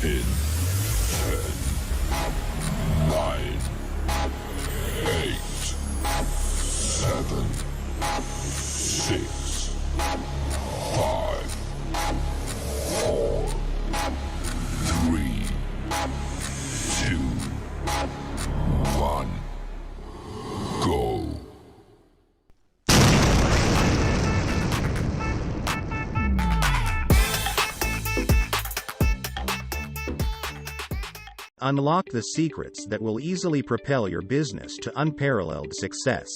In 10, 9, 8, 7, 6, 5, 4, 3, 2, 1, go. Unlock the secrets that will easily propel your business to unparalleled success.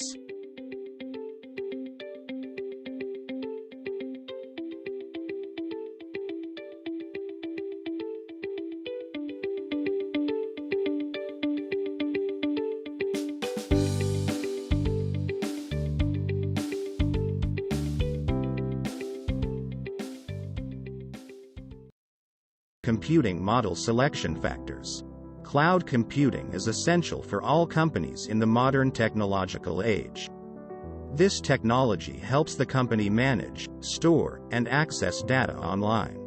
Computing model selection factors. Cloud computing is essential for all companies in the modern technological age. This technology helps the company manage, store, and access data online.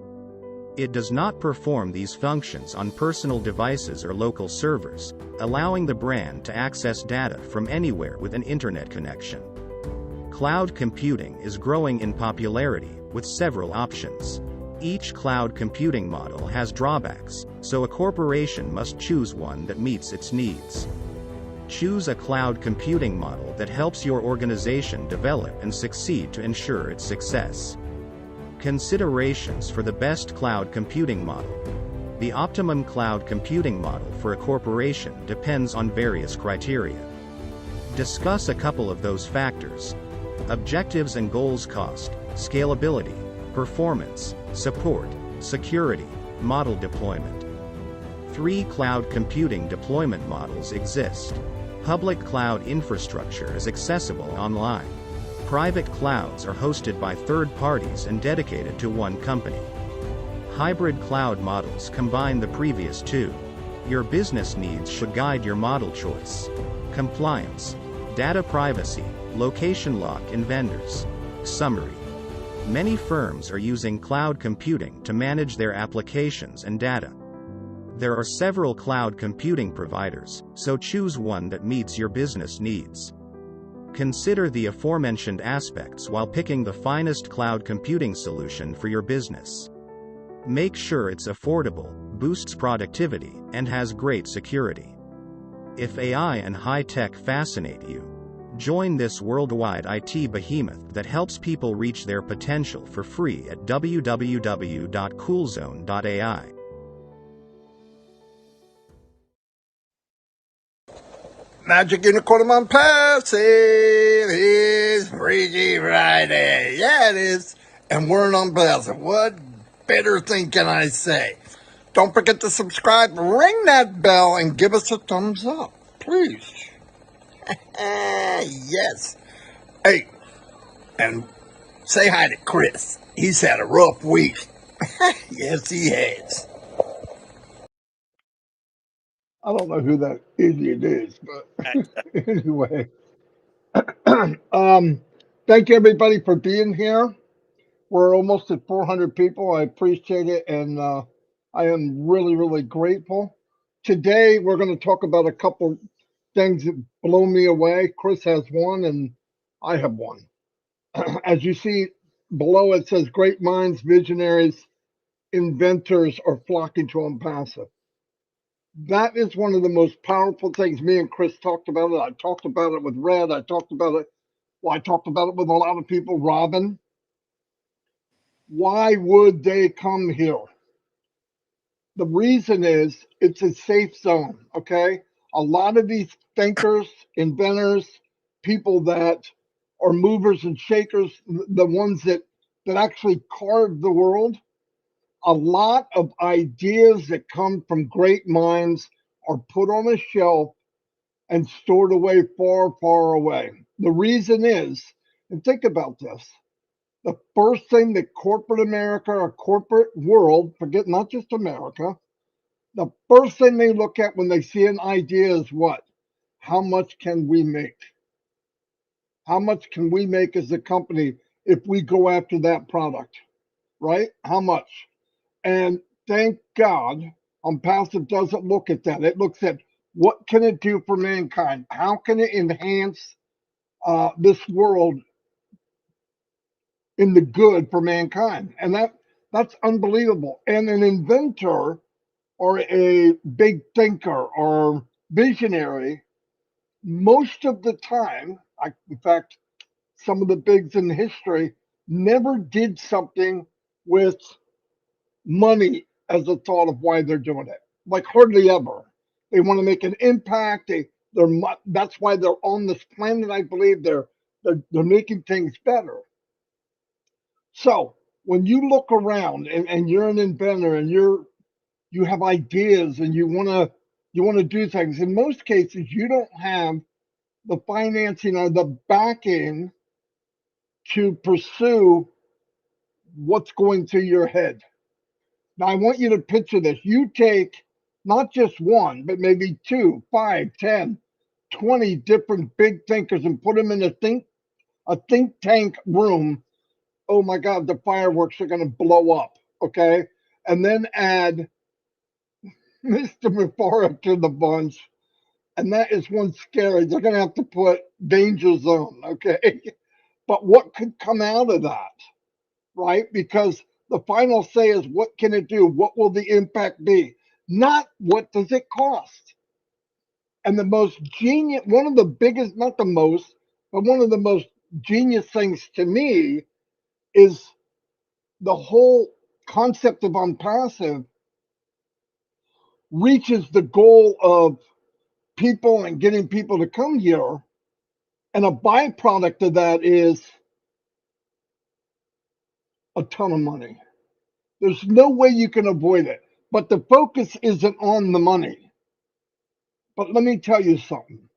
It does not perform these functions on personal devices or local servers, allowing the brand to access data from anywhere with an internet connection. Cloud computing is growing in popularity, with several options. Each cloud computing model has drawbacks, so a corporation must choose one that meets its needs. Choose a cloud computing model that helps your organization develop and succeed to ensure its success. Considerations for the best cloud computing model. The optimum cloud computing model for a corporation depends on various criteria. Discuss a couple of those factors. Objectives and goals: cost, scalability, performance, support, security, model deployment. 3 cloud computing deployment models exist. Public cloud infrastructure is accessible online. Private clouds are hosted by third parties and dedicated to one company. Hybrid cloud models combine the previous 2. Your business needs should guide your model choice. Compliance, data privacy, location lock in vendors. Summary. Many firms are using cloud computing to manage their applications and data. There are several cloud computing providers, so choose one that meets your business needs. Consider the aforementioned aspects while picking the finest cloud computing solution for your business. Make sure it's affordable, boosts productivity, and has great security. If AI and high-tech fascinate you, join this worldwide IT behemoth that helps people reach their potential for free at www.coolzone.ai. Magic Unicorn on Passive is Freaky Friday. Yeah, it is. And we're on Passive. What better thing can I say? Don't forget to subscribe, ring that bell, and give us a thumbs up, please. Yes. Hey, and say hi to Chris. He's had a rough week. Yes, he has. I don't know who that idiot is, but anyway. Thank you everybody for being here. We're almost at 400 people. I appreciate it, and I am really, really grateful. Today, we're going to talk about a couple things that blow me away. Chris has one, and I have one. As you see below, it says great minds, visionaries, inventors are flocking to ONPASSIVE. That is one of the most powerful things. Me and Chris talked about it. I talked about it with Red. I talked about it with a lot of people. Robin. Why would they come here? The reason is it's a safe zone, okay? A lot of these thinkers, inventors, people that are movers and shakers, the ones that actually carved the world, a lot of ideas that come from great minds are put on a shelf and stored away far, far away. The reason is, and think about this, the first thing that corporate America or corporate world, forget not just America, the first thing they look at when they see an idea is what? How much can we make? How much can we make as a company if we go after that product, right? How much? And thank God, ONPASSIVE doesn't look at that. It looks at what can it do for mankind? How can it enhance this world in the good for mankind? And that's unbelievable. And an inventor or a big thinker or visionary, most of the time, in fact, some of the bigs in history never did something with money as a thought of why they're doing it. Like hardly ever. They want to make an impact. That's why they're on this planet. I believe they're making things better. So when you look around and you're an inventor and you have ideas and you want to do things, in most cases you don't have the financing or the backing to pursue what's going through your head. Now, I want you to picture this. You take not just one, but maybe two, 5, 10, 20 different big thinkers and put them in a think tank room. Oh my God, the fireworks are going to blow up. Okay. And then add Mr. Mubarak to the bunch. And that is one scary. They're going to have to put danger zone. Okay. But what could come out of that? Right? Because the final say is what can it do? What will the impact be? Not what does it cost? And the most genius, one of the biggest, not the most, but one of the most genius things to me is the whole concept of ONPASSIVE reaches the goal of people and getting people to come here. And a byproduct of that is a ton of money. There's no way you can avoid it. But the focus isn't on the money. But let me tell you something.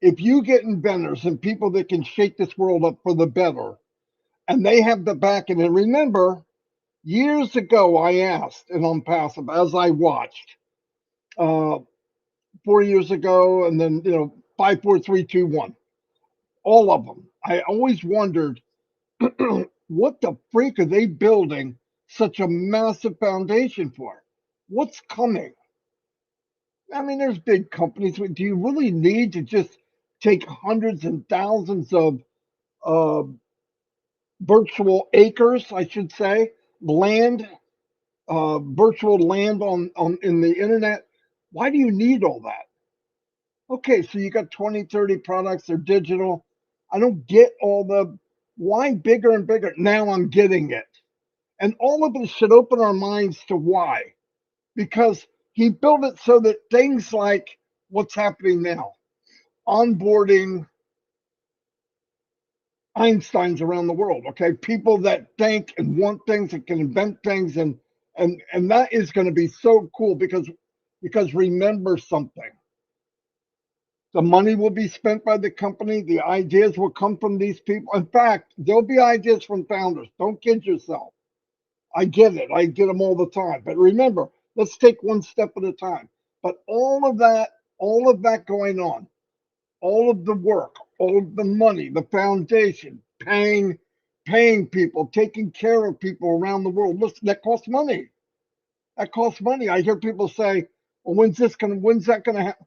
If you get inventors and people that can shake this world up for the better, and they have the backing, and remember, years ago I asked in ONPASSIVE as I watched, 4 years ago, and then 5, 4, 3, 2, 1, all of them. I always wondered, what the freak are they building such a massive foundation for? What's coming? I mean, there's big companies. But do you really need to just take hundreds and thousands of uh, virtual acres, I should say, land, virtual land on in the internet? Why do you need all that? Okay, so you got 20, 30 products, they're digital. I don't get all the why bigger and bigger. Now I'm getting it. And all of us should open our minds to why. Because he built it so that things like what's happening now, onboarding Einsteins around the world, okay? People that think and want things and can invent things and that is going to be so cool because remember something. The money will be spent by the company. The ideas will come from these people. In fact, there'll be ideas from founders. Don't kid yourself. I get it. I get them all the time. But remember, let's take one step at a time. But all of that going on, all of the work, all of the money, the foundation, paying people, taking care of people around the world. Listen, that costs money. That costs money. I hear people say, well, when's that gonna happen?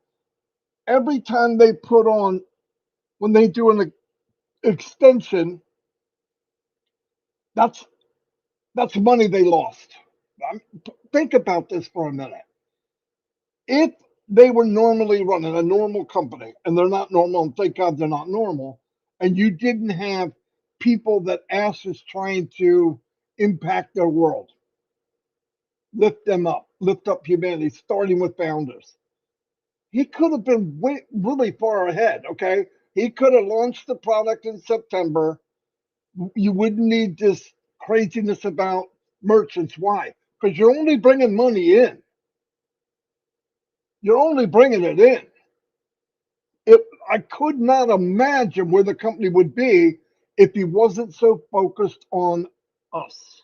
Every time they put on, when they do an extension, that's money they lost. Think about this for a minute. If they were normally running a normal company, and they're not normal, and thank God they're not normal, and you didn't have people that Ash is trying to impact their world, lift them up, lift up humanity, starting with founders. He could have been really far ahead, okay? He could have launched the product in September. You wouldn't need this craziness about merchants. Why? Because you're only bringing money in. You're only bringing it in. I could not imagine where the company would be if he wasn't so focused on us.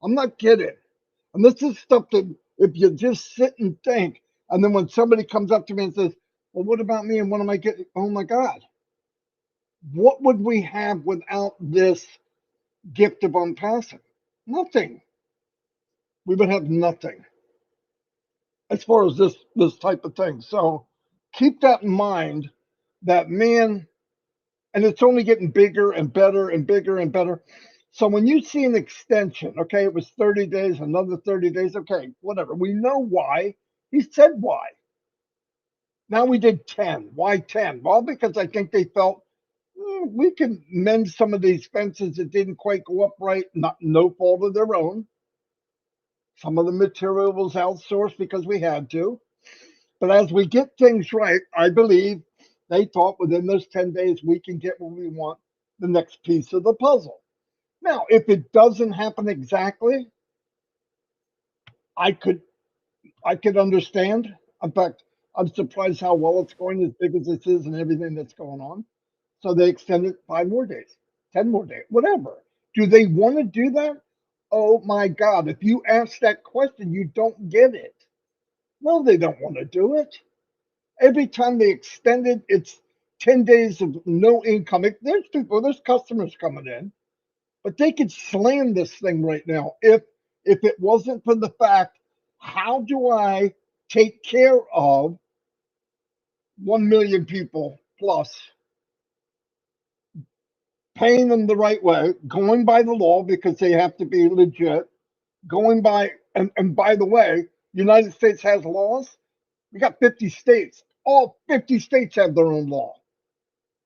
I'm not kidding. And this is stuff that if you just sit and think, and then when somebody comes up to me and says, well, what about me and what am I getting? Oh my God. What would we have without this gift of ONPASSIVE? Nothing. we would have nothing as far as this type of thing. So keep that in mind. That man, and it's only getting bigger and better and bigger and better. So when you see an extension, okay, it was 30 days, another 30 days, okay, whatever. We know why. He said why. Now we did 10. Why 10? Well, because I think they felt we can mend some of these fences that didn't quite go up right, not no fault of their own. Some of the material was outsourced because we had to. But as we get things right, I believe they thought within those 10 days we can get what we want, the next piece of the puzzle. Now, if it doesn't happen exactly, I could I could understand. In fact, I'm surprised how well it's going as big as this is and everything that's going on. So they extended 5 more days, 10 more days, whatever. Do they want to do that? Oh my God. If you ask that question, you don't get it. No, they don't want to do it. Every time they extend it, it's 10 days of no income. There's people, there's customers coming in, but they could slam this thing right now if it wasn't for the fact, how do I take care of 1 million people plus, paying them the right way, going by the law because they have to be legit, going by, and by the way, United States has laws. We got 50 states. All 50 states have their own law.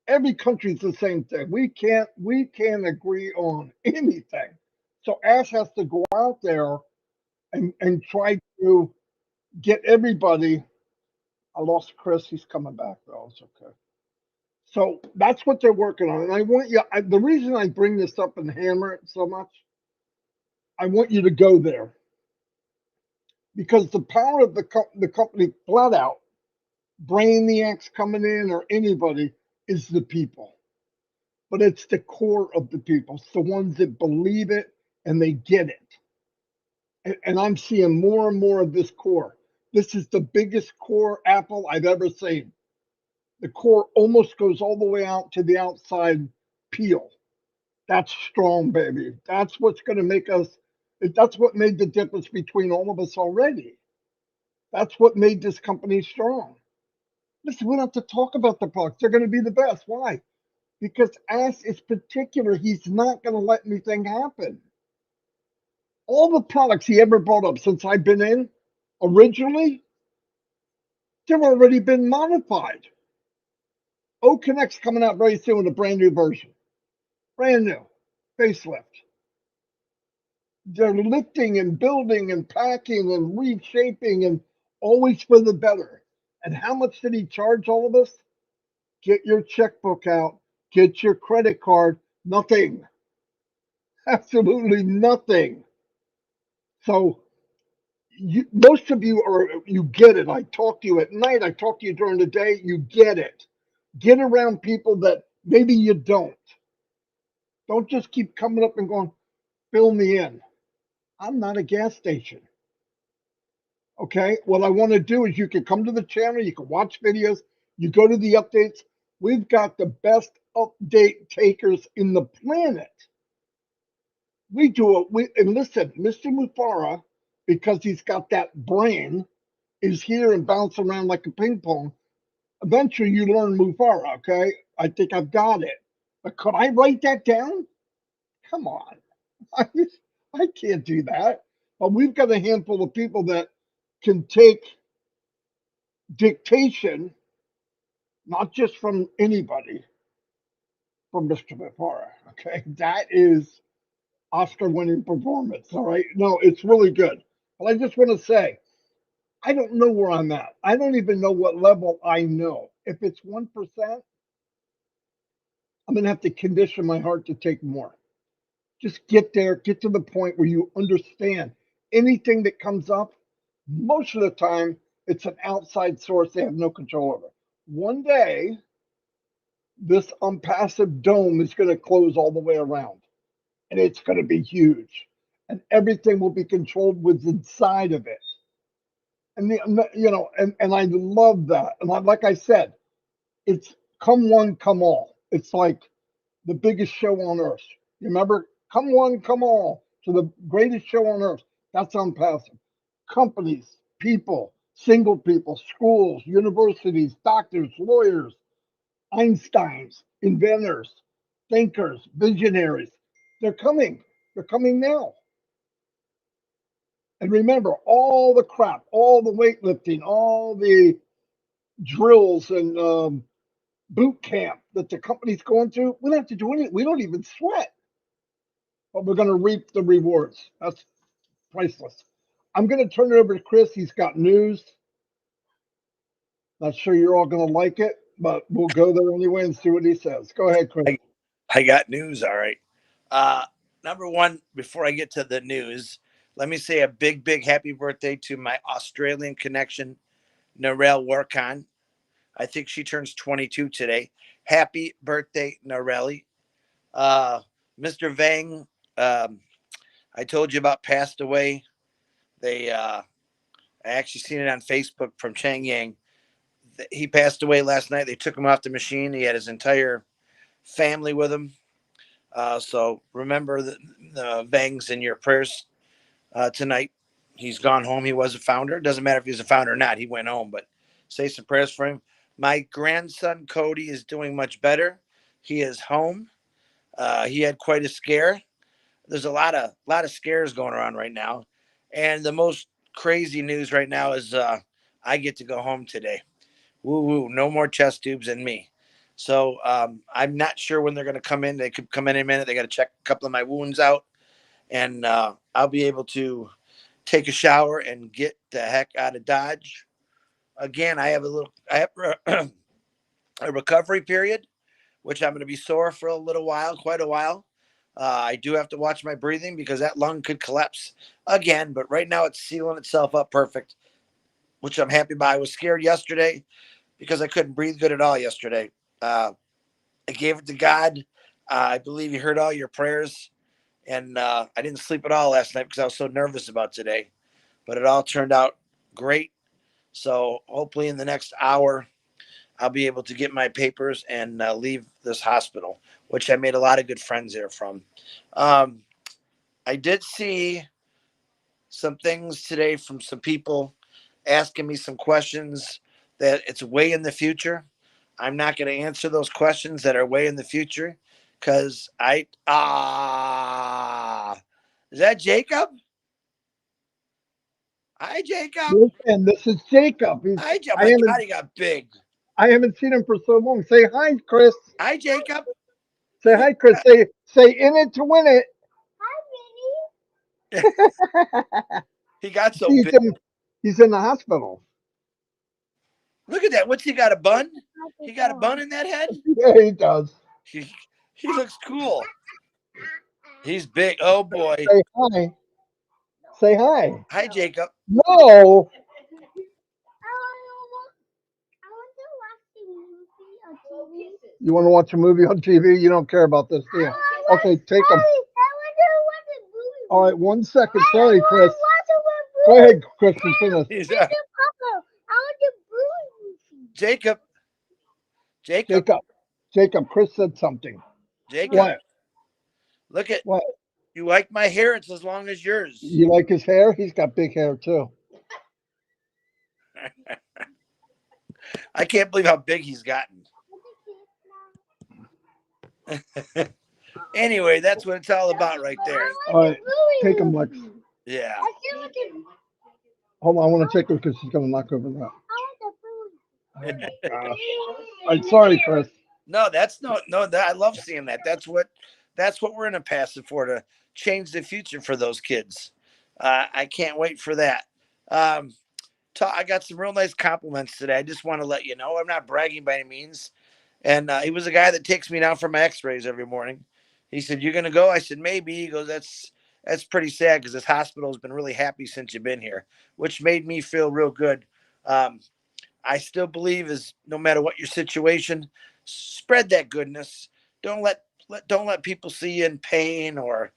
Every country's the same thing. We can't agree on anything. So Ash has to go out there and try to get everybody. I lost Chris. He's coming back though. It's okay. So that's what they're working on. And I want you, the reason I bring this up and hammer it so much, I want you to go there because the power of the company flat out, Brainiacs coming in or anybody, is the people. But it's the core of the people. It's the ones that believe it and they get it. And I'm seeing more and more of this core. This is the biggest core Apple I've ever seen. The core almost goes all the way out to the outside peel. That's strong, baby. That's what's going to make us. That's what made the difference between all of us already. That's what made this company strong. Listen, we don't have to talk about the products. They're going to be the best. Why? Because Ash is particular. He's not going to let anything happen. All the products he ever brought up since I've been in, originally, they've already been modified. O Connect's coming out very soon with a brand new version. Brand new. Facelift. They're lifting and building and packing and reshaping and always for the better. And how much did he charge all of us? Get your checkbook out. Get your credit card. Nothing. Absolutely nothing. So most of you get it. I talk to you at night. I talk to you during the day. You get it. Get around people that maybe you don't. Don't just keep coming up and going, fill me in. I'm not a gas station. Okay. What I want to do is you can come to the channel, you can watch videos, you go to the updates. We've got the best update takers in the planet. We do it. And listen, Mr. Mufara, because he's got that brain, is here and bounce around like a ping pong. Eventually, you learn Mufara. Okay, I think I've got it. But could I write that down? Come on, I can't do that. But we've got a handful of people that can take dictation, not just from anybody, from Mr. Mufara. Okay, that is Oscar-winning performance. All right, no, it's really good. But I just want to say, I don't know where I'm at. I don't even know what level I know. If it's 1%, I'm going to have to condition my heart to take more. Just get there, get to the point where you understand anything that comes up. Most of the time, it's an outside source they have no control over. One day, this unpassive dome is going to close all the way around, and it's going to be huge, and everything will be controlled with inside of it. And and I love that. And like I said, it's come one, come all. It's like the biggest show on earth. You remember? Come one, come all to the greatest show on earth. That's unpassive. Companies, people, single people, schools, universities, doctors, lawyers, Einsteins, inventors, thinkers, visionaries. They're coming. They're coming now. And remember, all the crap, all the weightlifting, all the drills and boot camp that the company's going through, we don't have to do anything. We don't even sweat, but we're going to reap the rewards. That's priceless. I'm going to turn it over to Chris. He's got news. Not sure you're all going to like it, but we'll go there anyway and see what he says. Go ahead, Chris. I got news. All right. Uh, Number one, before I get to the news, let me say a big happy birthday to my Australian connection, Narelle Warkon. I think she turns 22 today. Happy birthday, Narelli. Uh, Mr. Vang, I told you about, passed away. I actually seen it on Facebook from Chang Yang. He passed away last night. They took him off the machine. He had his entire family with him. So remember the Vangs in your prayers tonight. He's gone home. He was a founder. Doesn't matter if he's a founder or not. He went home, but say some prayers for him. My grandson Cody is doing much better. He is home. He had quite a scare. There's a lot of scares going around right now, and the most crazy news right now is I get to go home today. Woo woo! No more chest tubes in me. So I'm not sure when they're going to come in. They could come in a minute. They got to check a couple of my wounds out, and I'll be able to take a shower and get the heck out of Dodge. Again, I have a recovery period, which I'm going to be sore for a little while, quite a while. I do have to watch my breathing because that lung could collapse again, but right now it's sealing itself up perfect, which I'm happy about. I was scared yesterday because I couldn't breathe good at all yesterday. I gave it to God. I believe He heard all your prayers, and I didn't sleep at all last night because I was so nervous about today, but it all turned out great. So hopefully in the next hour, I'll be able to get my papers and leave this hospital, which I made a lot of good friends there from. Um, I did see some things today from some people asking me some questions that it's way in the future. I'm not going to answer those questions that are way in the future because is that Jacob? Hi, Jacob. And this is Jacob. Hi, Jacob. I My haven't God, he got big. I haven't seen him for so long. Say hi, Chris. Hi, Jacob. Say hi, Chris. Say in it to win it. He got so he's big. he's in the hospital. Look at that. What's he got, a bun? He got a bun in that head? Yeah, he does. He looks cool. He's big. Oh, boy. Say hi. Say hi. Hi, Jacob. No. You want to watch a movie on TV? You don't care about this, do you? Okay, take him. All right, 1 second. Sorry, Chris. Go ahead, Chris, and finish. Jacob. Jacob, Chris said something. Jacob. What? Look at What? you. Like my hair? It's as long as yours. You like his hair? He's got big hair too. I can't believe how big he's gotten. Anyway, that's what it's all about right there. All right, take him, Lex. Yeah. Hold on, I want to take her because she's gonna knock over that. Oh, gosh. All right, sorry, Chris. No, that's no. I love seeing that. That's what we're in a passive for, to change the future for those kids. I can't wait for that. I got some real nice compliments today. I just want to let you know. I'm not bragging by any means. And he was a guy that takes me down for my x-rays every morning. He said, "You're going to go?" I said, "Maybe." He goes, that's pretty sad because this hospital has been really happy since you've been here, which made me feel real good. I still believe is no matter what your situation, spread that goodness. Don't let people see you in pain or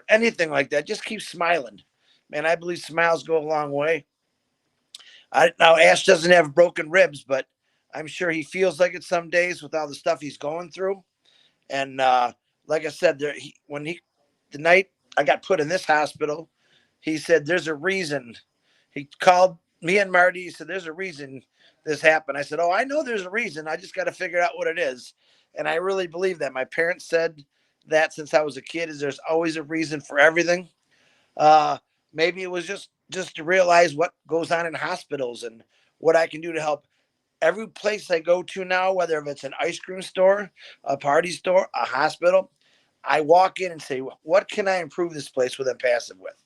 anything like that. Just keep smiling. Man, I believe smiles go a long way. Now Ash doesn't have broken ribs, but I'm sure he feels like it some days with all the stuff he's going through. And like I said, the night I got put in this hospital, He said, "There's a reason." He called me and Marty. He said, "There's a reason this happened." I said, "Oh, I know there's a reason. I just got to figure out what it is." And I really believe that. My parents said that since I was a kid, is there's always a reason for everything. Uh, Maybe it was just to realize what goes on in hospitals and what I can do to help. Every place I go to now, whether if it's an ice cream store, a party store, a hospital, I walk in and say, "What can I improve this place with Impassive with?"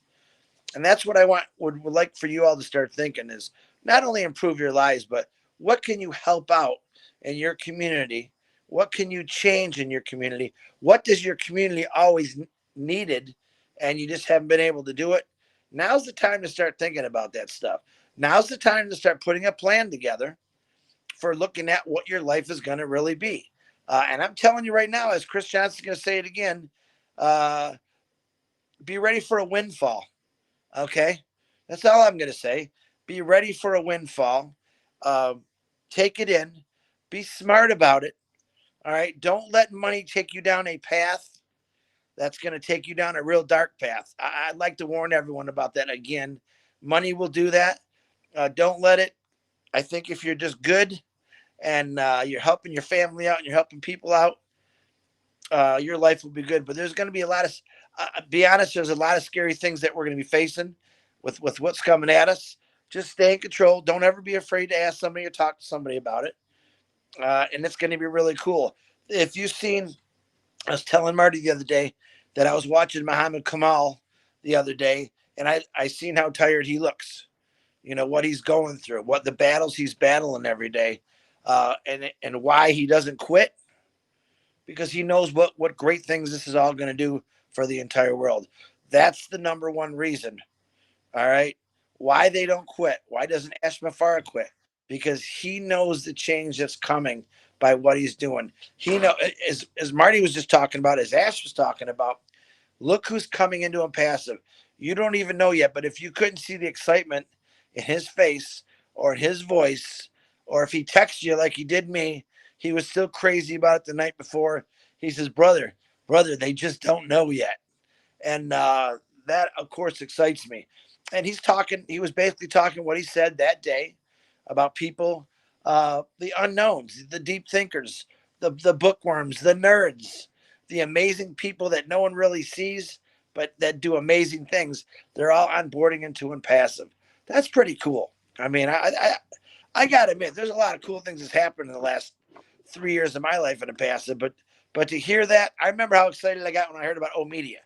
And that's what I would like for you all to start thinking is not only improve your lives, but what can you help out in your community? What can you change in your community? What does your community always needed and you just haven't been able to do it? Now's the time to start thinking about that stuff. Now's the time to start putting a plan together for looking at what your life is going to really be. And I'm telling you right now, as Chris Johnson's going to say it again, uh, be ready for a windfall. Okay. That's all I'm going to say. Be ready for a windfall. Um, Take it in. Be smart about it. All right. Don't let money take you down a path that's going to take you down a real dark path. I'd like to warn everyone about that again. Money will do that. Don't let it. I think if you're just good and you're helping your family out and you're helping people out, your life will be good. But there's going to be a lot of, be honest, there's a lot of scary things that we're going to be facing with what's coming at us. Just stay in control. Don't ever be afraid to ask somebody or talk to somebody about it. And it's going to be really cool. If you've seen, I was telling Marty the other day that I was watching Muhammad Kamal the other day, and I seen how tired he looks. You know what he's going through, what the battles he's battling every day, and why he doesn't quit because he knows what great things this is all going to do for the entire world. That's the number one reason. All right. Why they don't quit? Why doesn't Ash Mafara quit? Because he knows the change that's coming by what he's doing. He know as Marty was just talking about, as Ash was talking about. Look who's coming into Impassive. You don't even know yet, but if you couldn't see the excitement in his face or in his voice, or if he texts you like he did me, he was still crazy about it the night before. He says, brother, they just don't know yet. And that, of course, excites me. And he was basically talking what he said that day about people, the unknowns, the deep thinkers, the bookworms, the nerds, the amazing people that no one really sees, but that do amazing things. They're all onboarding into Impassive. That's pretty cool. I mean, I got to admit, there's a lot of cool things that's happened in the last 3 years of my life in Impassive, but to hear that, I remember how excited I got when I heard about O Media.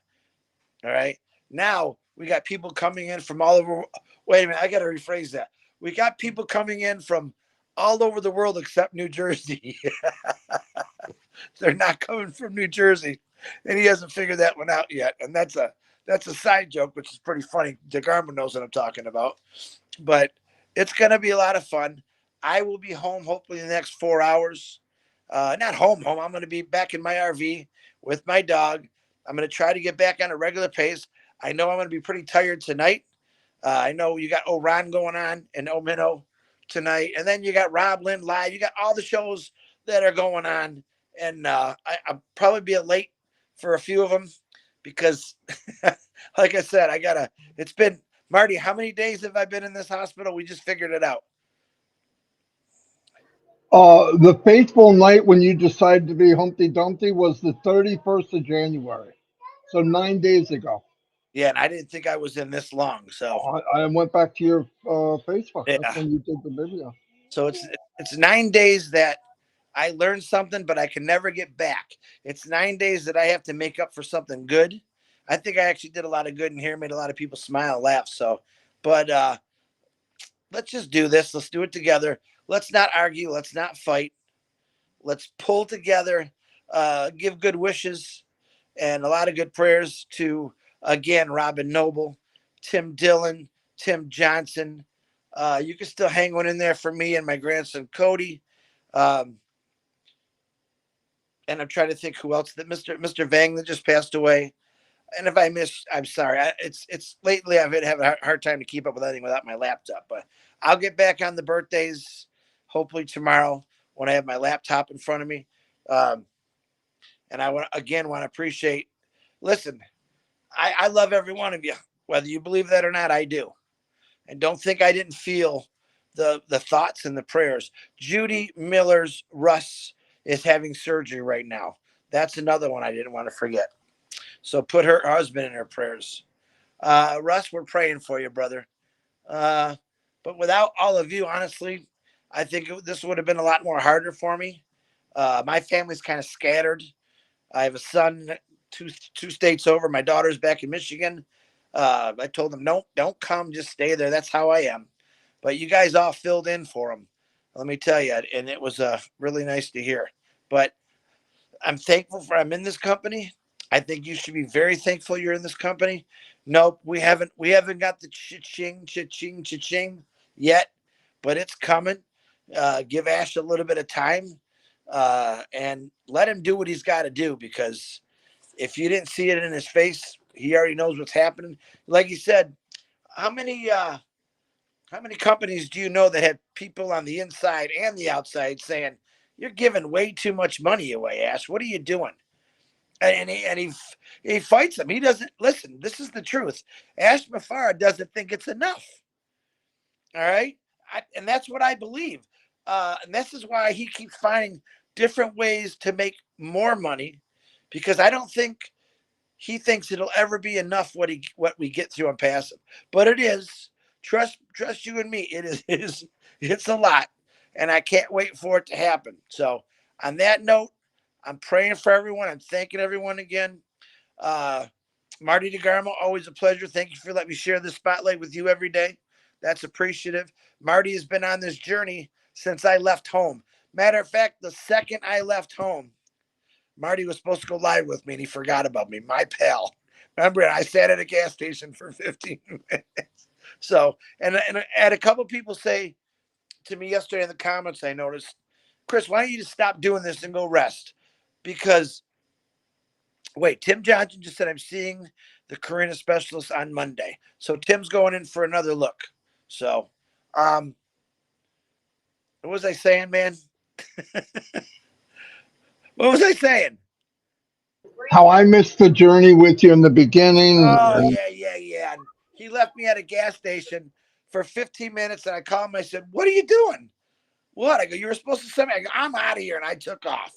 All right. Now we got people coming in from all over. Wait a minute. I got to rephrase that. We got people coming in from all over the world except New Jersey. They're not coming from New Jersey, and he hasn't figured that one out yet. And that's a side joke, which is pretty funny. DeGarmo knows what I'm talking about, but it's gonna be a lot of fun. I will be home hopefully in the next 4 hours. Not home. I'm gonna be back in my RV with my dog. I'm gonna try to get back on a regular pace. I know I'm gonna be pretty tired tonight. I know you got Oran going on and Omino tonight, and then you got Rob Lynn live. You got all the shows that are going on, and I'll probably be late for a few of them because, like I said, I gotta. It's been Marty. How many days have I been in this hospital? We just figured it out. The fateful night when you decided to be Humpty Dumpty was the 31st of January. So 9 days ago. Yeah, and I didn't think I was in this long. So I went back to your Facebook. That's yeah, when you did the video. so it's 9 days that I learned something, but I can never get back. It's 9 days that I have to make up for something good. I think I actually did a lot of good in here, made a lot of people smile, laugh. So, but let's just do this. Let's do it together. Let's not argue. Let's not fight. Let's pull together, give good wishes and a lot of good prayers to, again, Robin Noble, Tim Dillon, Tim Johnson. You can still hang one in there for me and my grandson, Cody. Um, and I'm trying to think who else that Mr. Vang that just passed away. And if I miss, I'm sorry. It's lately I've had a hard time to keep up with anything without my laptop, but I'll get back on the birthdays hopefully tomorrow when I have my laptop in front of me. Um, and I want to appreciate. Listen, I love every one of you. Whether you believe that or not, I do. And don't think I didn't feel the thoughts and the prayers. Judy Miller's Russ is having surgery right now. That's another one I didn't want to forget. So put her husband in her prayers. Russ, we're praying for you, brother. Uh, but without all of you, honestly, I think this would have been a lot more harder for me. My family's kind of scattered. I have a son two states over. My daughter's back in Michigan. I told them, no, don't come, just stay there. That's how I am. But you guys all filled in for them. Let me tell you, and it was really nice to hear. But I'm thankful for I'm in this company. I think you should be very thankful you're in this company. Nope, we haven't got the cha-ching, cha-ching, cha-ching yet, but it's coming. Give Ash a little bit of time, and let him do what he's got to do, because if you didn't see it in his face, he already knows what's happening. Like you said, how many companies do you know that have people on the inside and the outside saying, "You're giving way too much money away, Ash. What are you doing?" And he fights them. He doesn't listen. This is the truth. Ash Mafara doesn't think it's enough. All right, and that's what I believe. And this is why he keeps finding different ways to make more money, because I don't think he thinks it'll ever be enough what we get through on passive, but it is. Trust you and me. It's a lot, and I can't wait for it to happen. So on that note, I'm praying for everyone. I'm thanking everyone again. Uh, Marty DeGarmo, always a pleasure. Thank you for letting me share this spotlight with you every day. That's appreciative. Marty has been on this journey since I left home. Matter of fact, the second I left home, Marty was supposed to go live with me and he forgot about me, my pal. Remember, I sat at a gas station for 15 minutes. So, and I had a couple people say to me yesterday in the comments, I noticed, Chris, why don't you just stop doing this and go rest? Because, wait, Tim Johnson just said, I'm seeing the Karina specialist on Monday. So Tim's going in for another look. So, what was I saying, man? What was I saying? How I missed the journey with you in the beginning. Oh, And yeah. And he left me at a gas station for 15 minutes, and I called him. I said, what are you doing? What? I go, you were supposed to send me. I go, I'm out of here, and I took off.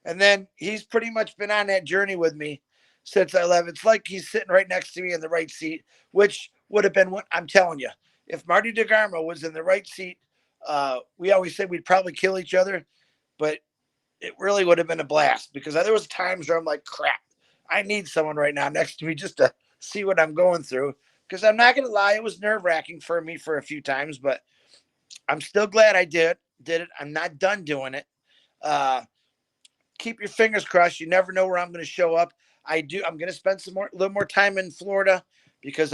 And then he's pretty much been on that journey with me since I left. It's like he's sitting right next to me in the right seat, which would have been what I'm telling you. If Marty DeGarmo was in the right seat, we always said we'd probably kill each other, but it really would have been a blast, because there was times where I'm like, crap, I need someone right now next to me just to see what I'm going through. Because I'm not going to lie, it was nerve wracking for me for a few times, but I'm still glad I did it. I'm not done doing it. Uh, Keep your fingers crossed. You never know where I'm going to show up. I'm going to spend a little more time in Florida, because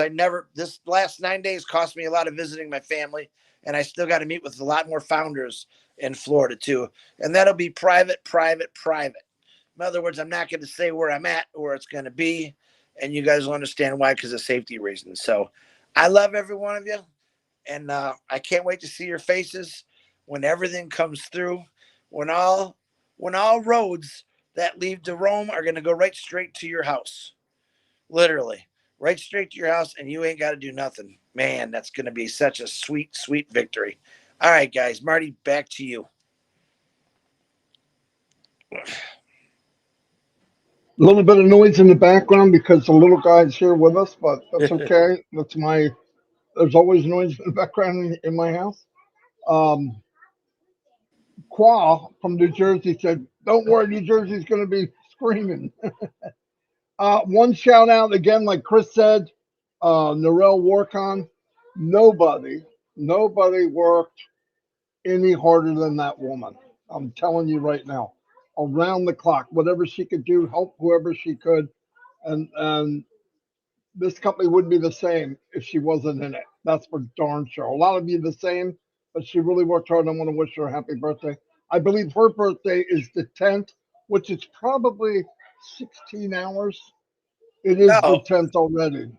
this last 9 days cost me a lot of visiting my family, and I still got to meet with a lot more founders in Florida too. And that'll be private. In other words, I'm not going to say where I'm at or where it's going to be, and you guys will understand why, because of safety reasons. So I love every one of you, and I can't wait to see your faces when everything comes through, when all roads that leave to Rome are going to go right straight to your house, literally right straight to your house, and you ain't got to do nothing. Man, that's going to be such a sweet, sweet victory. All right, guys, Marty, back to you. a little bit of noise in the background because the little guy's here with us, but that's okay. There's always noise in the background in my house. Um, Qua from New Jersey said, don't worry, New Jersey's going to be screaming. One shout out again, like Chris said, Narelle Warcon. Nobody, nobody worked any harder than that woman. I'm telling you right now, around the clock, whatever she could do, help whoever she could, and this company wouldn't be the same if she wasn't in it. That's for darn sure. A lot of you the same, but she really worked hard. I want to wish her a happy birthday. I believe her birthday is the 10th, which is probably 16 hours. It is the No, 10th already.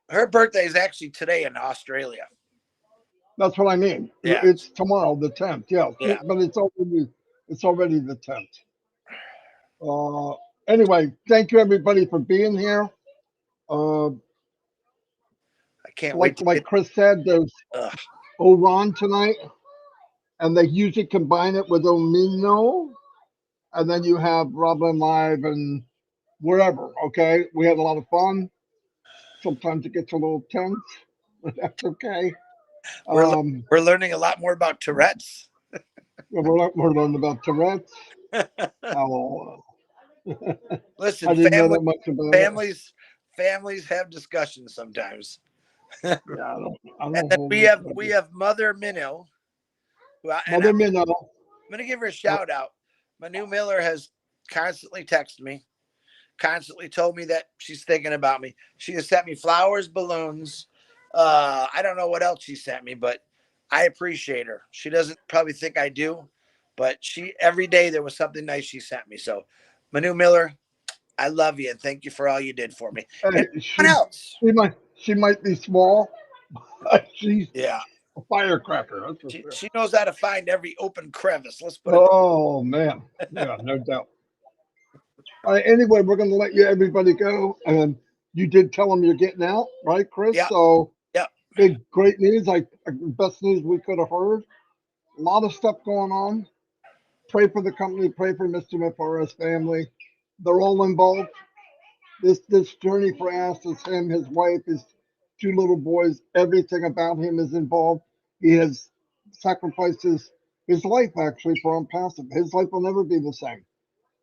her birthday is actually today in Australia. That's what I mean. Yeah, It's tomorrow, the 10th. Yeah, yeah. but it's already the 10th. Anyway, thank you everybody for being here. Uh, Can't wait to like get. Chris said, there's Ugh. Oron tonight, and they usually combine it with Omino, and then you have Robin Live and wherever. Okay, we had a lot of fun. Sometimes it gets a little tense, but that's okay. We're le- Um, we're learning a lot more about Tourette's. we're learning about Tourette's. Oh, Listen, I didn't know that much about it. families have discussions sometimes. And Yeah, I don't then hold we it. have Mother Minnow, and Mother I'm Minnow. gonna give her a shout out. Manu Miller has constantly texted me, constantly told me that she's thinking about me. She has sent me flowers, balloons. I don't know what else she sent me, but I appreciate her. She doesn't probably think I do, but she every day there was something nice she sent me. So, Manu Miller, I love you and thank you for all you did for me. And Hey, everyone else, she might be small, but she's yeah, a firecracker. That's for sure. she knows how to find every open crevice. Let's put it. Oh man, yeah, no doubt. All right, anyway, we're gonna let everybody go, and you did tell them you're getting out, right, Chris? Yeah, So yeah. great news. Like best news we could have heard. A lot of stuff going on. Pray for the company. Pray for Mr. Mafara's family. They're all involved. This journey for Ass is him, his wife, his two little boys. Everything about him is involved. He has sacrificed his life actually for Unpassive. His life will never be the same.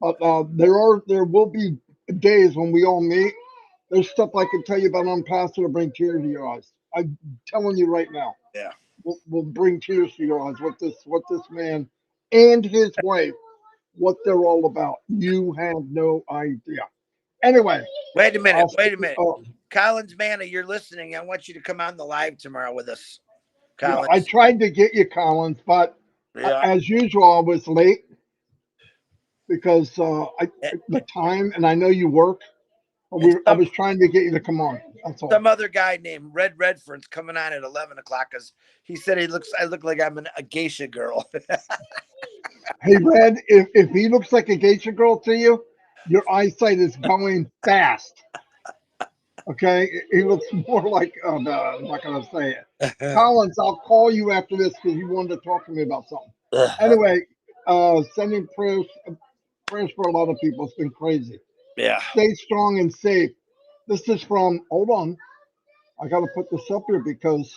But there will be days when we all meet. There's stuff I can tell you about Unpassive to bring tears to your eyes. I'm telling you right now. Yeah. Will bring tears to your eyes. What this man and his wife, what they're all about. You have no idea. Anyway, Wait a minute. I'll Wait a minute. Collins Manna, you're listening. I want you to come on the live tomorrow with us. yeah, I Collins. tried to get you, Collins, but Yeah. as usual, I was late because Eh, the time, and I know you work. But And I was trying to get you to come on. That's all. some other guy named Red Redfern's coming on at 11 o'clock because he said I look like I'm a geisha girl. Hey, Red, if he looks like a geisha girl to you, your eyesight is going fast. Okay, he looks more like no, I'm not gonna say it. Collins, I'll call you after this because you wanted to talk to me about something. Anyway, sending prayers for a lot of people. It's been crazy. Yeah. Stay strong and safe. This is from. Hold on, I got to put this up here because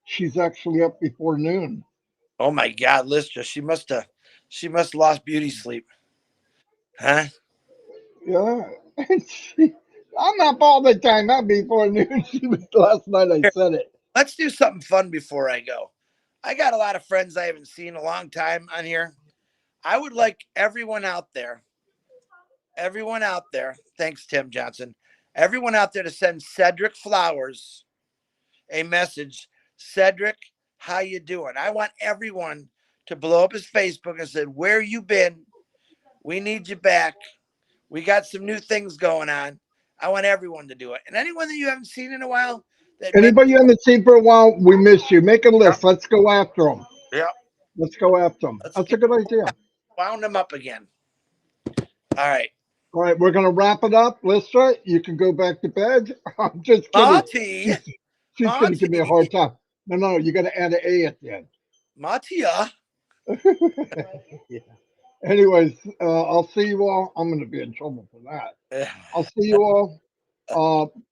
she's actually up before noon. Oh my God, Lister, she must lost beauty sleep. Huh? Yeah, I'm up all the time. Not before noon. Last night I Here, said it. let's do something fun before I go. I got a lot of friends I haven't seen in a long time on here. I would like everyone out there, thanks, Tim Johnson, everyone out there to send Cedric Flowers a message. Cedric, how you doing? I want everyone to blow up his Facebook and say, where you been? We need you back. We got some new things going on. I want everyone to do it. And anyone that you haven't seen in a while, that maybe, Anybody you haven't seen for a while, we miss you. Make a list. Let's go after them. yeah, Let's go after them. let's That's a get good idea. wound them up again. All right. All right, we're gonna wrap it up. Lister, you can go back to bed. I'm just kidding. Marty, She's gonna give me a hard time. No, you got to add an A at the end. Martia. Yeah. Anyways, I'll see you all. I'm going to be in trouble for that. I'll see you all.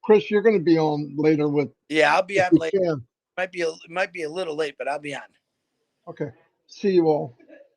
Chris, you're going to be on later with. Yeah, I'll be if on you later. can. Might be a little late, but I'll be on. Okay. See you all.